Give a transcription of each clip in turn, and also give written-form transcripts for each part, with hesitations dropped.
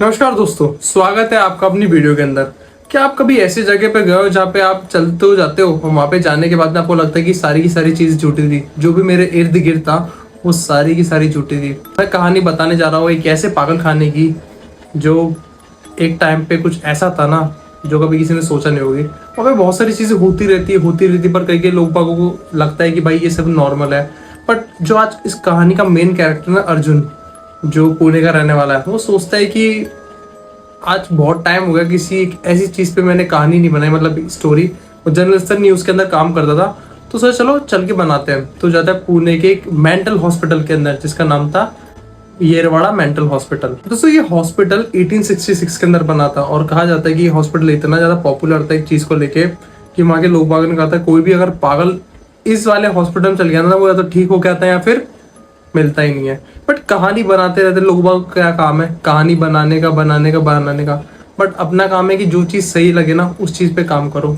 नमस्कार दोस्तों, स्वागत है आपका अपनी वीडियो के अंदर। क्या आप कभी ऐसी जगह पे गए हो जहाँ पे आप चलते हो जाते हो और वहाँ पे जाने के बाद में आपको लगता है कि सारी की सारी चीज़ झूठी थी, जो भी मेरे इर्द गिर्द था वो सारी की सारी झूठी थी। मैं कहानी बताने जा रहा हूँ एक ऐसे पागल खाने की जो एक टाइम पे कुछ ऐसा था ना, जो कभी किसी ने सोचा नहीं होगी। वहाँ पे बहुत सारी चीज़ें होती रहती पर कई कई लोग बागों को लगता है कि भाई ये सब नॉर्मल है। बट जो आज इस कहानी का मेन कैरेक्टर है अर्जुन, जो पुणे का रहने वाला है, वो सोचता है कि आज बहुत टाइम हो गया किसी एक ऐसी चीज पे मैंने कहानी नहीं बनाई, मतलब स्टोरी। वो जर्नलिस्ट न्यूज के अंदर काम करता था, तो सर चलो चल के बनाते हैं। तो जाता है पुणे के एक मेंटल हॉस्पिटल के अंदर जिसका नाम था येरवाड़ा मेंटल हॉस्पिटल। दोस्तों ये हॉस्पिटल 1866 के अंदर बना था और कहा जाता है कि ये हॉस्पिटल इतना ज्यादा पॉपुलर था एक चीज को लेके कि वहाँ के लोग बाग ने कहा था कोई भी अगर पागल इस वाले हॉस्पिटल में चल गया ना, वो या तो ठीक हो गया था या फिर मिलता ही नहीं है। बट कहानी बनाते रहते लोग बाग, क्या काम है कहानी बनाने का। बट अपना काम है कि जो चीज़ सही लगे ना उस चीज़ पे काम करो।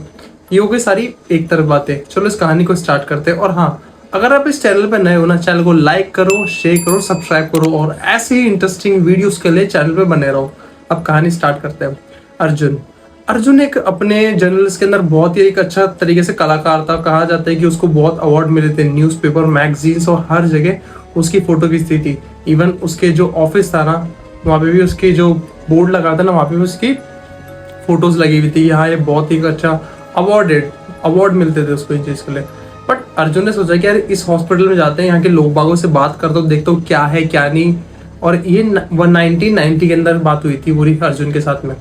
ये हो गई सारी एक तरफ बातें। चलो इस कहानी को स्टार्ट करते हैं। और हाँ, अगर आप इस चैनल पे नए हो ना, चैनल को लाइक करो, शेयर करो, सब्सक्राइब करो और ऐसे ही इंटरेस्टिंग वीडियोस के लिए चैनल पे बने रहो। अब कहानी स्टार्ट करते हैं। अर्जुन अर्जुन एक अपने जर्नलिस्ट के अंदर बहुत ही एक अच्छा तरीके से कलाकार था। कहा जाता है कि उसको बहुत अवार्ड मिले थे, न्यूज़पेपर, मैगजीन्स और हर जगह उसकी फोटो खींचती थी। इवन उसके जो ऑफिस था ना, वहाँ पे भी उसके जो बोर्ड लगा था ना, वहाँ पे भी उसकी फोटोज लगी हुई थी। यहाँ ये बहुत ही अच्छा अवार्ड मिलते थे उसको इन चीज़ के लिए। बट अर्जुन ने सोचा कि यार इस हॉस्पिटल में जाते हैं, यहाँ के लोग बागों से बात करता हूँ, देखता हूँ क्या है क्या नहीं। और ये 1990 के अंदर बात हुई थी पूरी अर्जुन के साथ में।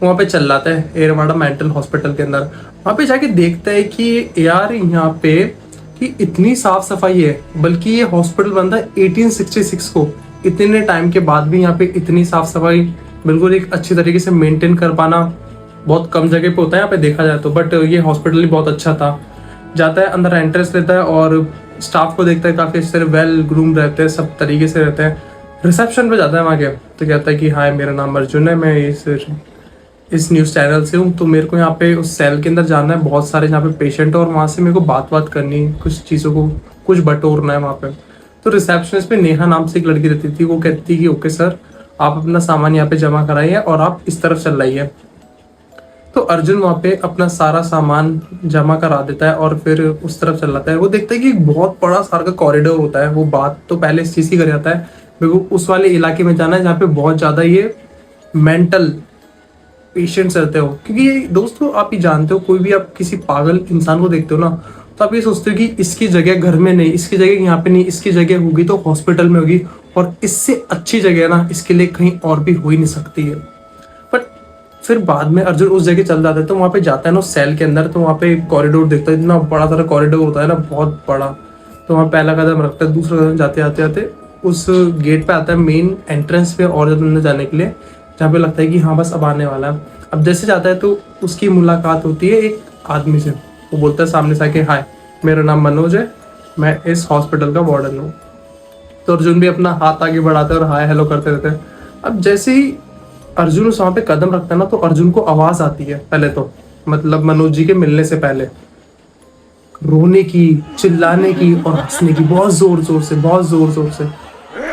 वहाँ पे चल जाता है येरवाड़ा मेंटल हॉस्पिटल के अंदर। वहाँ पे जाके देखता है कि यार यहाँ पे कि इतनी साफ सफाई है, बल्कि ये हॉस्पिटल बंदा 1866 को, इतने टाइम के बाद भी यहाँ पे इतनी साफ सफाई बिल्कुल एक अच्छी तरीके से मेंटेन कर पाना बहुत कम जगह पे होता है यहाँ पे देखा जाए तो। बट ये हॉस्पिटल ही बहुत अच्छा था। जाता है अंदर, एंट्रेंस लेता है और स्टाफ को देखता है, काफी अच्छे से वेल ग्रूम रहते हैं, सब तरीके से रहते हैं। रिसेप्शन पे जाता है वहाँ के, तो कहता है कि हाय मेरा नाम अर्जुन है, मैं इस न्यूज़ चैनल से हूँ। तो मेरे को यहाँ पे उस सेल के अंदर जाना है, बहुत सारे यहाँ पे पेशेंट है और वहाँ से मेरे को बात करनी है, कुछ चीज़ों को कुछ बटोरना है वहाँ पे। तो रिसेप्शनिस्ट पे नेहा नाम से एक लड़की रहती थी। वो कहती थी कि ओके सर, आप अपना सामान यहाँ पे जमा कराइए और आप इस तरफ चल रही है। तो अर्जुन वहाँ पे अपना सारा सामान जमा करा देता है और फिर उस तरफ चल जाता है। वो देखता है कि एक बहुत बड़ा सारा का कॉरिडोर होता है। वो बात तो पहले इस चीज़ की कर जाता है, मेरे को उस वाले इलाके में जाना है जहाँ पे बहुत ज़्यादा ये मेंटल पेशेंट्स रहते हो। क्योंकि दोस्तों आप ही जानते हो, कोई भी आप किसी पागल इंसान को देखते हो ना, तो आप ये सोचते हो कि इसकी जगह घर में नहीं, इसकी जगह यहाँ पे नहीं, इसकी जगह होगी तो हॉस्पिटल में होगी और इससे अच्छी जगह ना इसके लिए कहीं और भी हो ही नहीं सकती है। बट फिर बाद में अर्जुन उस जगह चल जाता है, तो वहाँ पे जाता है ना सेल के अंदर, तो वहाँ पे कॉरिडोर देखता है, इतना बड़ा सारा कॉरिडोर होता है ना, बहुत बड़ा। तो वहाँ पहला कदम रखता है, दूसरा कदम जाते आते आते उस गेट पे आता है, मेन एंट्रेंस पे और अंदर जाने के लिए, जहाँ पे लगता है कि हाँ बस अब आने वाला है। अब जैसे जाता है तो उसकी मुलाकात होती है एक आदमी से। वो बोलता है सामने से आके, हाय मेरा नाम मनोज है, मैं इस हॉस्पिटल का वार्डन हूँ। तो अर्जुन भी अपना हाथ आगे बढ़ाता है और हाय हेलो करते रहते हैं। अब जैसे ही अर्जुन उस वहाँ पे कदम रखता है ना, तो अर्जुन को आवाज़ आती है पहले तो, मतलब मनोज जी के मिलने से पहले, रोने की, चिल्लाने की और हंसने की, बहुत जोर जोर से।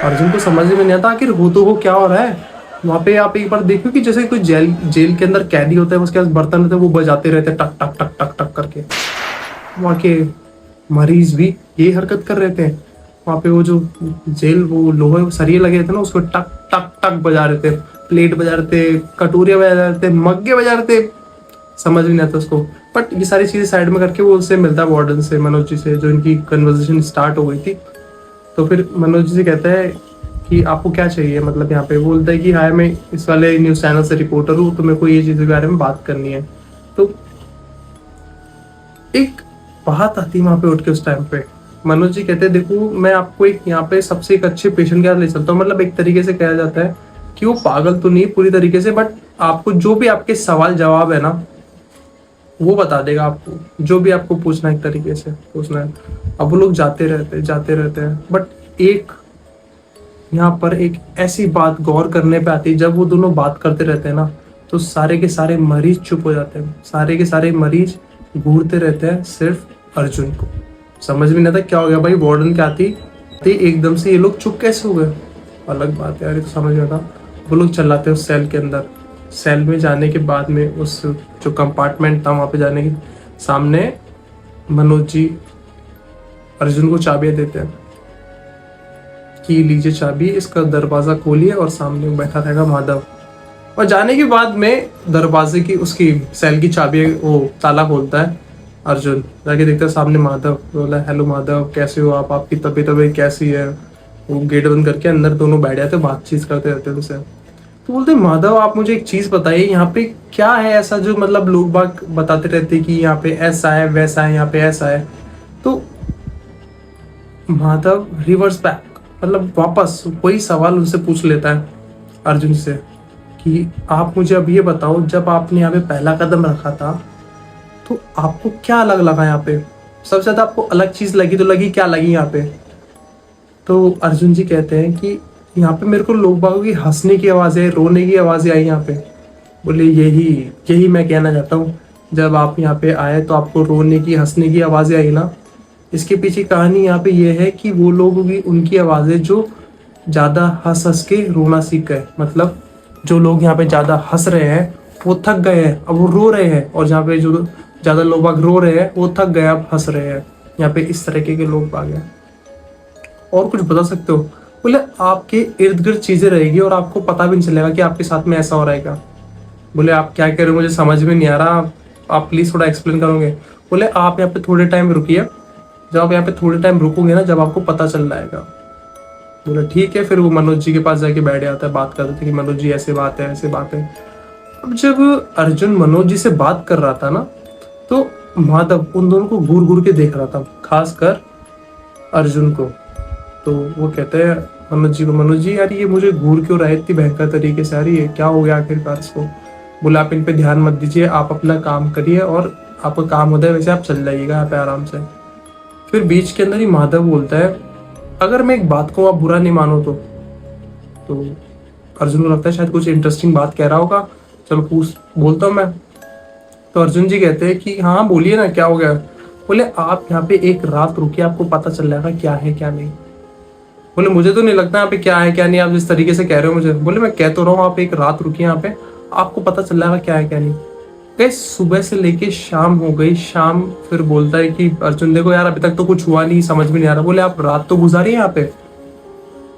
अर्जुन को समझ में नहीं आता आखिर हो तो वो क्या हो रहा है। वहाँ पे आप एक बार देखो कि जैसे कोई जेल के अंदर कैदी होता है, उसके पास बर्तन रहते हैं, वो बजाते रहते हैं टक टक टक टक टक करके। वहाँ के मरीज भी ये हरकत कर रहे थे। वहाँ पे वो जो वो लोहे सरिये लगे थे ना, उसको टक टक टक बजा रहे थे, प्लेट बजा रहे थे, कटोरियाँ बजा रहे थे, मग्गे बजा रहे थे। समझ भी नहीं आता उसको। बट ये सारी चीजें साइड में करके वो उससे मिलता है वार्डन से, मनोज जी से, जो इनकी कन्वर्सेशन स्टार्ट हो गई थी। तो फिर मनोज जी से कहता है कि आपको क्या चाहिए, मतलब यहाँ पे। बोलता है कि हाय मैं इस वाले न्यूज़ चैनल से रिपोर्टर हूँ, तो मेरे को ये चीज़ के बारे में बात करनी है। तो एक बात आती है वहाँ पे उठ के उस टाइम पे। मनोज जी कहते हैं देखो मैं आपको एक यहाँ पे सबसे एक अच्छे पेशेंट के साथ ले चलता हूँ। मतलब एक तरीके से कहा जाता है कि वो पागल तो नहीं पूरी तरीके से, बट आपको जो भी आपके सवाल जवाब है ना, वो बता देगा आपको, जो भी आपको पूछना है एक तरीके से पूछना है। अब वो लोग जाते रहते हैं। बट एक यहाँ पर एक ऐसी बात गौर करने पे आती है, जब वो दोनों बात करते रहते हैं ना, तो सारे के सारे मरीज चुप हो जाते हैं। सारे के सारे मरीज घूरते रहते हैं सिर्फ अर्जुन को। समझ में नहीं आता क्या हो गया भाई, वार्डन क्या थी एकदम से ये लोग चुप कैसे हो गए। अलग बात है यार, ये तो समझ में आता। वो लोग चलाते हैं उस सेल के अंदर। सेल में जाने के बाद में उस जो कंपार्टमेंट था वहाँ पे जाने के सामने मनोज जी अर्जुन को चाबियां देते हैं कि लीजिए चाबी, इसका दरवाज़ा खोलिए और सामने बैठा रहेगा माधव। और जाने के बाद में दरवाजे की उसकी सेल की चाबी वो ताला खोलता है अर्जुन, जाके देखता है सामने माधव। बोला हेलो माधव, कैसे हो आप, आपकी तबीयत कैसी है। वो गेट बंद करके अंदर दोनों बैठ जाते, बातचीत करते रहते उनसे। तो बोलते माधव आप मुझे एक चीज़ बताइए, यहाँ पे क्या है ऐसा जो मतलब लोग बाग बताते रहते कि यहाँ पे ऐसा है वैसा है, यहाँ पे ऐसा है। तो माधव रिवर्स बैक, मतलब वापस वही सवाल उनसे पूछ लेता है अर्जुन से कि आप मुझे अब ये बताओ, जब आपने यहाँ पे पहला कदम रखा था तो आपको क्या अलग लगा यहाँ पे, सबसे ज़्यादा आपको अलग चीज़ लगी तो लगी क्या लगी यहाँ पे। तो अर्जुन जी कहते हैं कि यहाँ पे मेरे को लोग बागों की हंसने की आवाज़ें, रोने की आवाज़ें आई यहाँ पे। बोले यही मैं कहना चाहता हूँ, जब आप यहाँ पे आए तो आपको रोने की हंसने की आवाज़ें आई ना, इसके पीछे कहानी यहाँ पे ये है कि वो लोग भी उनकी आवाज़ें जो ज़्यादा हंस हंस के रोना सीख गए, मतलब जो लोग यहाँ पे ज़्यादा हंस रहे हैं वो थक गए हैं, अब वो रो रहे हैं। और जहाँ पे जो ज़्यादा लोग बाग रो रहे हैं वो थक गए, अब हंस रहे हैं। यहाँ पे इस तरीके के लोग बाग हैं। और कुछ बता सकते हो? बोले आपके इर्द गिर्द चीज़ें रहेगी और आपको पता भी नहीं चलेगा कि आपके साथ में ऐसा हो रहा है क्या। बोले आप क्या कह रहे हो, मुझे समझ में नहीं आ रहा, आप प्लीज़ थोड़ा एक्सप्लेन करोगे। बोले आप यहाँ पे थोड़े टाइम रुकिए, जब आप यहाँ पे थोड़े टाइम रुकोगे ना, जब आपको पता चल जाएगा। बोले ठीक है। फिर वो मनोज जी के पास जाके बैठ जाता है, बात करते थे कि मनोज जी ऐसे बात है ऐसे बात है। अब जब अर्जुन मनोज जी से बात कर रहा था ना, तो माधव उन दोनों को घूर घूर के देख रहा था, खासकर अर्जुन को। तो वो कहते हैं मनोज जी को, मनोज जी यार ये मुझे घूर क्यों रहा है इतनी भयंकर तरीके से, यार ये क्या हो गया आखिरकार इसको। बोला आप इन पे ध्यान मत दीजिए, आप अपना काम करिए और आपका काम होता है वैसे आप चल जाइएगा यहाँ पे आराम से। फिर बीच के अंदर ही माधव बोलता है अगर मैं एक बात को आप बुरा नहीं मानो तो अर्जुन को लगता है शायद कुछ इंटरेस्टिंग बात कह रहा होगा, चलो बोलता हूँ मैं। तो अर्जुन जी कहते हैं कि हाँ बोलिए ना, क्या हो गया। बोले आप यहाँ पे एक रात रुकिए, आपको पता चल जाएगा क्या है क्या नहीं। बोले मुझे तो नहीं लगता यहाँ पे क्या है क्या नहीं, आप जिस तरीके से कह रहे हो मुझे। बोले मैं कह तो रहा हूँ आप एक रात रुकिए यहाँ पे, आपको पता चल जाएगा क्या है क्या नहीं। गए सुबह से लेके शाम हो गई। शाम फिर बोलता है कि अर्जुन देखो यार अभी तक तो कुछ हुआ नहीं, समझ में नहीं आ रहा। बोले आप रात तो गुजारिए यहाँ पे।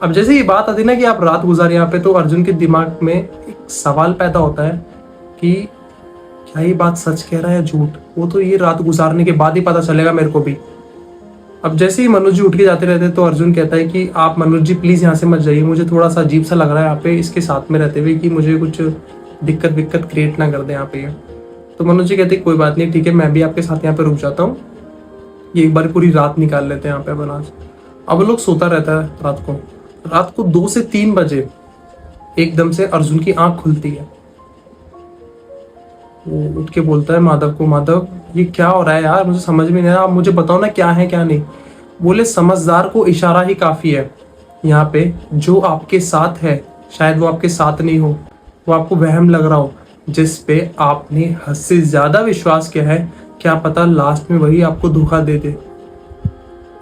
अब जैसे ये बात आती ना कि आप रात गुजारिए यहाँ पे, तो अर्जुन के दिमाग में एक सवाल पैदा होता है कि क्या ये बात सच कह रहा है या झूठ। वो तो ये रात गुजारने के बाद ही पता चलेगा मेरे को भी। अब जैसे ही मनोज जी उठ के जाते रहते तो अर्जुन कहता है कि आप मनोज जी प्लीज यहाँ से मत जाइए, मुझे थोड़ा सा अजीब सा लग रहा है यहाँ पे इसके साथ में रहते हुए, कि मुझे कुछ दिक्कत विक्कत क्रिएट ना कर दे यहाँ पे। तो मनोज जी कहते कोई बात नहीं, ठीक है मैं भी आपके साथ यहाँ पे रुक जाता हूँ, ये एक बार पूरी रात निकाल लेते हैं यहाँ पे अपन आज। अब वो लोग सोता रहता है रात को 2 से 3 बजे एकदम से अर्जुन की आंख खुलती है। वो उठ के बोलता है माधव को, माधव ये क्या हो रहा है यार, मुझे समझ में नहीं आ रहा, आप मुझे बताओ ना क्या है क्या नहीं। बोले समझदार को इशारा ही काफी है, यहाँ पे जो आपके साथ है शायद वो आपके साथ नहीं हो, वो आपको वहम लग रहा हो जिस पे आपने हद से ज्यादा विश्वास किया है, क्या पता लास्ट में वही आपको धोखा दे दे।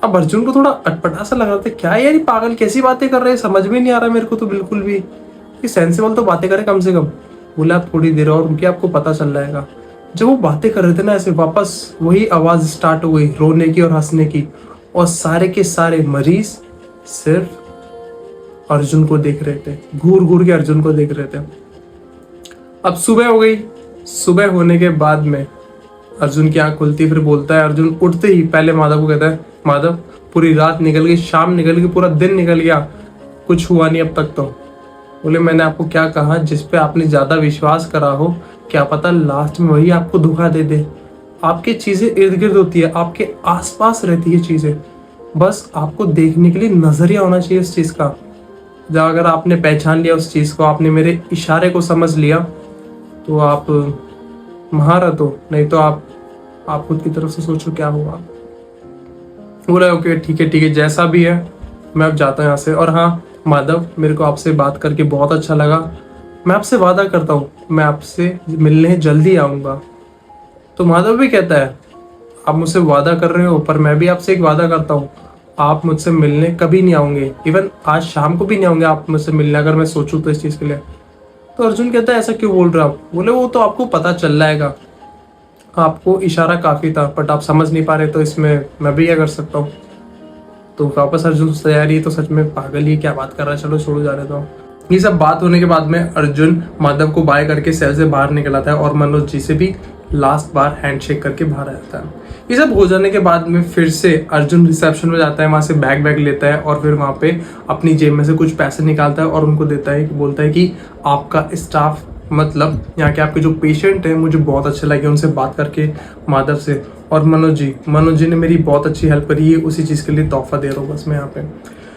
अब अर्जुन को थोड़ा अटपटा सा लग रहा था, क्या यार ये पागल कैसी बातें कर रहे हैं, समझ में नहीं आ रहा मेरे को तो बिल्कुल भी, ये सेंसिबल तो बातें करे कम से कम। बोला आप थोड़ी देर और रुकिए आपको पता चल जाएगा। जब वो बातें कर रहे थे ना ऐसे, वापस वही आवाज स्टार्ट हो गई रोने की और हंसने की, और सारे के सारे मरीज सिर्फ अर्जुन को देख रहे थे, घूर घूर के अर्जुन को देख रहे थे। अब सुबह हो गई। सुबह होने के बाद में अर्जुन की आंख खुलती, फिर बोलता है अर्जुन उठते ही पहले माधव को कहता है, माधव पूरी रात निकल गई, शाम निकल गई, पूरा दिन निकल गया, कुछ हुआ नहीं अब तक तो। बोले मैंने आपको क्या कहा, जिस पे आपने ज्यादा विश्वास करा हो, क्या पता लास्ट में वही आपको धोखा दे दे। आपकी चीजें इर्द गिर्द होती है, आपके आसपास रहती है चीजें, बस आपको देखने के लिए नजरिया होना चाहिए उस चीज का। जब अगर आपने पहचान लिया उस चीज को, आपने मेरे इशारे को समझ लिया, तो आप महारत हो, नहीं तो आप खुद की तरफ से सोचो क्या होगा। बोला ओके ठीक है जैसा भी है, मैं अब जाता हूँ यहाँ से। और हाँ माधव, मेरे को आपसे बात करके बहुत अच्छा लगा, मैं आपसे वादा करता हूँ मैं आपसे मिलने जल्दी आऊँगा। तो माधव भी कहता है आप मुझसे वादा कर रहे हो, पर मैं भी आपसे एक वादा करता हूँ, आप मुझसे मिलने कभी नहीं आओगे, इवन आज शाम को भी नहीं आओगे आप मुझसे मिलने, अगर मैं सोचूं तो इस चीज़ के लिए। तो अर्जुन कहता है ऐसा क्यों बोल रहे हो आप? बोले वो तो आपको पता चल जाएगा, आपको इशारा काफी था बट आप समझ नहीं पा रहे, तो इसमें मैं भी क्या कर सकता हूँ। तो वापस अर्जुन से तैयारी है, तो सच में पागल ही क्या बात कर रहा है, चलो छोड़ो जा रहे तो। ये सब बात होने के बाद में अर्जुन माधव को बाय करके सेल से बाहर निकल आता है और मनोज जी से भी लास्ट बार हैंडशेक करके बाहर आ जाता है। ये सब हो जाने के बाद में फिर से अर्जुन रिसेप्शन में जाता है, वहाँ से बैग लेता है और फिर वहाँ पे अपनी जेब में से कुछ पैसे निकालता है और उनको देता है, बोलता है कि आपका स्टाफ मतलब यहाँ के आपके जो पेशेंट हैं मुझे बहुत अच्छे लगे उनसे बात करके माधव से, और मनोज जी ने मेरी बहुत अच्छी हेल्प करी है, उसी चीज़ के लिए तोहफा दे रहा हूँ बस मैं यहाँ पे।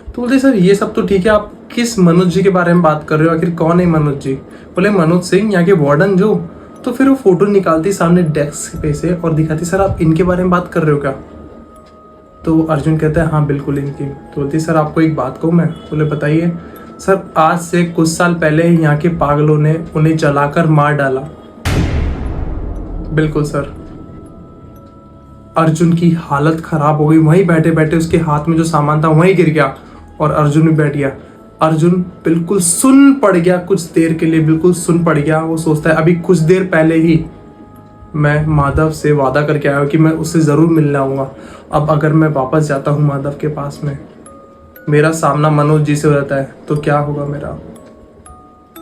तो बोलते सर ये सब तो ठीक है, आप किस मनोज जी के बारे में बात कर रहे हो, आखिर कौन है मनोज जी? बोले मनोज सिंह, यहाँ के वार्डन जो। तो फिर वो फोटो निकालती सामने डेस्क पे से और दिखाती, सर आप इनके बारे में बात कर रहे हो क्या? तो अर्जुन कहता है हाँ बिल्कुल इनकी। तो बोलती सर आपको एक बात कहूँ मैं? बोले बताइए। सर आज से कुछ साल पहले यहाँ के पागलों ने उन्हें जलाकर मार डाला। बिल्कुल सर। अर्जुन की हालत खराब हो गई, वहीं बैठे बैठे उसके हाथ में जो सामान था वहीं गिर गया और अर्जुन भी बैठ गया। अर्जुन बिल्कुल सुन पड़ गया, कुछ देर के लिए बिल्कुल सुन पड़ गया। वो सोचता है अभी कुछ देर पहले ही मैं माधव से वादा करके आया हूँ कि मैं उससे ज़रूर मिलने आऊँगा। अब अगर मैं वापस जाता हूँ माधव के पास में, मेरा सामना मनोज जी से हो जाता है तो क्या होगा मेरा?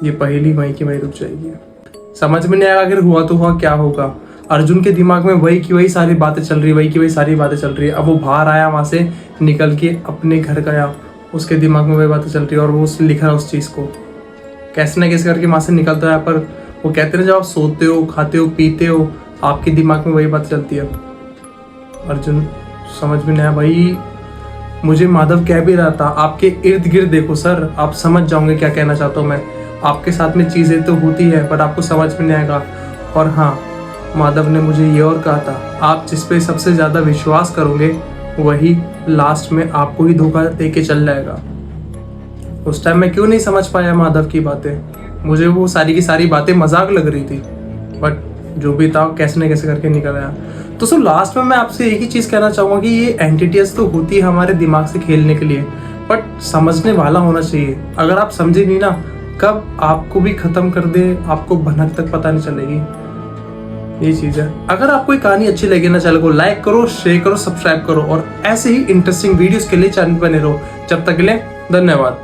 ये पहेली वहीं की वहीं रुक जाएगी। समझ में नहीं आया आखिर हुआ तो हुआ क्या होगा। अर्जुन के दिमाग में वही की वही सारी बातें चल रही, वही की वही सारी बातें चल रही है। अब वो बाहर आया वहाँ से निकल के अपने घर गया, उसके दिमाग में वही बातें चल रही है और वो लिख रहा है उस चीज़ को। कैसे ना कैसे करके वहाँ से निकलता है, पर वो कहते हैं जब आप सोते हो, खाते हो, पीते हो, आपके दिमाग में वही बात चलती है। अर्जुन समझ में नहीं आया, भाई मुझे माधव कह भी रहा था आपके इर्द गिर्द देखो सर, आप समझ जाओगे क्या कहना चाहता हूँ मैं। आपके साथ में चीज़ें तो होती है बट आपको समझ में नहीं आएगा। और हाँ, माधव ने मुझे ये और कहा था, आप जिस पे सबसे ज़्यादा विश्वास करोगे वही लास्ट में आपको ही धोखा दे के चल जाएगा। उस टाइम मैं क्यों नहीं समझ पाया माधव की बातें, मुझे वो सारी की सारी बातें मजाक लग रही थी, बट जो भी था कैसे न कैसे करके निकल आया। तो सो लास्ट में मैं आपसे एक ही चीज़ कहना चाहूँगा कि ये एंटिटीज तो होती है हमारे दिमाग से खेलने के लिए, बट समझने वाला होना चाहिए। अगर आप समझे नहीं ना, कब आपको भी ख़त्म कर दे, आपको भनक तक पता नहीं चलेगी। ये चीज़ है। अगर आपको ये कहानी अच्छी लगे ना, चैनल को लाइक करो, शेयर करो, सब्सक्राइब करो और ऐसे ही इंटरेस्टिंग वीडियोस के लिए चैनल बने रहो। जब तक के लिए धन्यवाद।